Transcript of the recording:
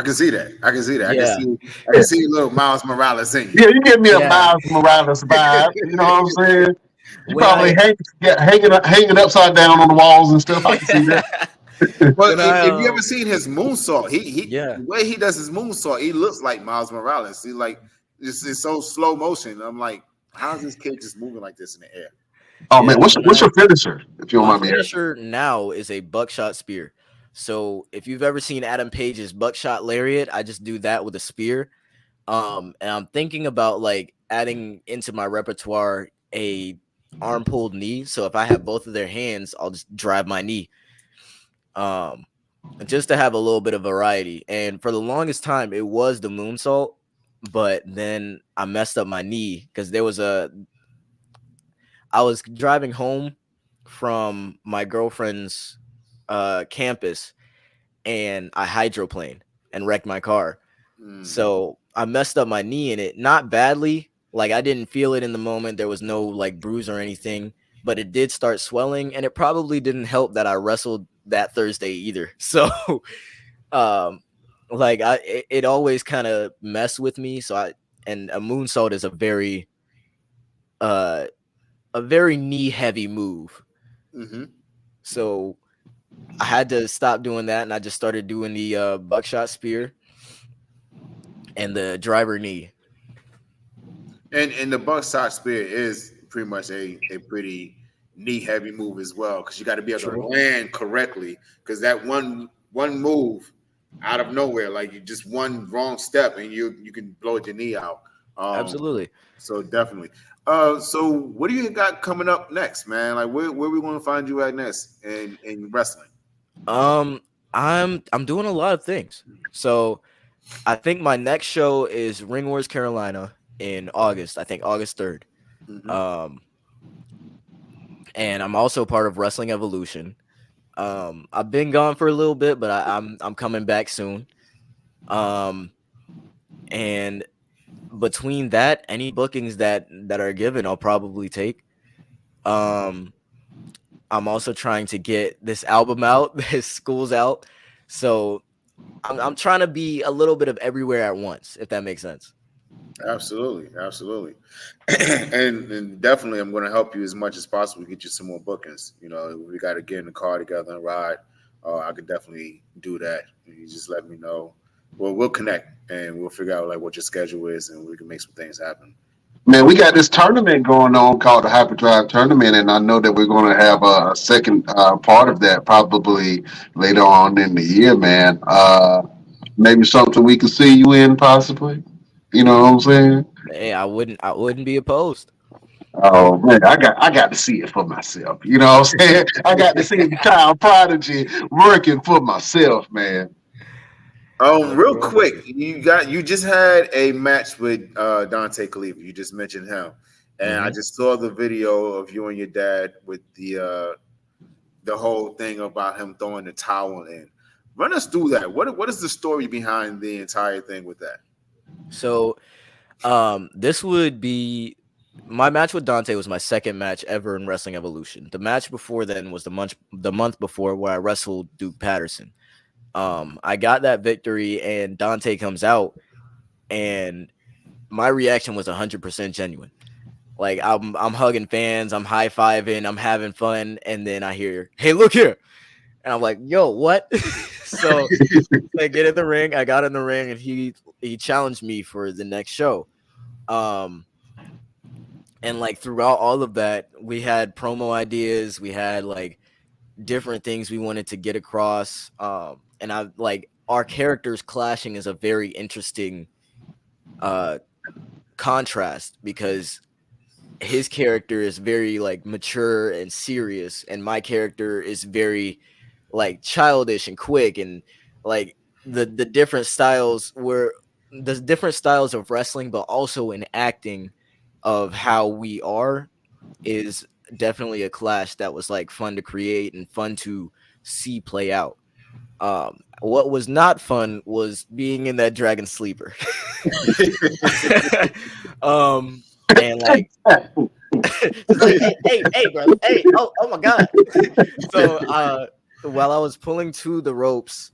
I can see that. I can see that. I can Yeah, see. I can see a little Miles Morales in you. Yeah, you give me a yeah. Miles Morales vibe. You know what I'm saying? You When probably I hanging upside down on the walls and stuff. I can see that. But when I if you ever seen his moonsault, he yeah. the way he does his moonsault, he looks like Miles Morales. He like it's so slow motion. I'm like, how is this kid just moving like this in the air? Oh man, Yeah, what's your finisher? If you don't my mind me asking. finisher now is a buckshot spear. So if you've ever seen Adam Page's buckshot lariat, I just do that with a spear. And I'm thinking about like adding into my repertoire a arm pulled knee. So if I have both of their hands, I'll just drive my knee. Um, just to have a little bit of variety. And for the longest time, it was the moonsault, but then I messed up my knee because I was driving home from my girlfriend's campus and I hydroplaned and wrecked my car. Mm. So I messed up my knee in it, not badly. Like I didn't feel it in the moment. There was no like bruise or anything, but it did start swelling, and it probably didn't help that I wrestled that Thursday either. So, um, like it always kind of messed with me. So and a moonsault is uh a very knee heavy move. Mm-hmm. So I had to stop doing that, and I just started doing the buckshot spear and the driver knee. And the buckshot spear is pretty much a pretty knee heavy move as well because you got to be able to True. land correctly because that one move out of nowhere like you just one wrong step and you can blow your knee out. Absolutely. So definitely. So what do you got coming up next, man? Like where we want to find you at next in wrestling? Um, I'm doing a lot of things. So I think my next show is Ring Wars Carolina in August. I think August 3rd. Mm-hmm. Um, and I'm also part of Wrestling Evolution. I've been gone for a little bit, but I'm coming back soon. Um, and between that, any bookings that are given, I'll probably take. Um, I'm also trying to get this album out. This school's out, so I'm trying to be a little bit of everywhere at once, if that makes sense. Absolutely, absolutely, and definitely, I'm going to help you as much as possible. Get you some more bookings. You know, we got to get in the car together and ride. I could definitely do that. You just let me know. Well, we'll connect and we'll figure out like what your schedule is, and we can make some things happen. Man, we got this tournament going on called the Hyperdrive Tournament, and I know that we're going to have a second part of that probably later on in the year, man. Maybe something we could see you in, possibly. You know what I'm saying? Hey, I wouldn't be opposed. Oh man, I got to see it for myself. You know what I'm saying? I got to see the child prodigy working for myself, man. Real quick, you just had a match with Dante Khalifa. You just mentioned him, and I Mhm. just saw the video of you and your dad with the whole thing about him throwing the towel in. Run us through that. What is the story behind the entire thing with that? So, this would be my match with Dante was my second match ever in Wrestling Evolution. The match before then was the month before where I wrestled Duke Patterson. I got that victory, and Dante comes out, and my reaction was 100% genuine. Like I'm hugging fans, I'm high fiving, I'm having fun, and then I hear, "Hey, look here," and I'm like, "Yo, what?" So I get in the ring. I got in the ring, and he challenged me for the next show. Um, and like throughout all of that, we had promo ideas. We had like different things we wanted to get across. And I like our characters clashing is a very interesting uh contrast because his character is very like mature and serious, and my character is very like childish and quick, and like the different styles were the different styles of wrestling, but also in acting of how we are is definitely a clash that was like fun to create and fun to see play out. What was not fun was being in that dragon sleeper. um, and like just like, hey, brother, hey, oh my god. So while I was pulling to the ropes,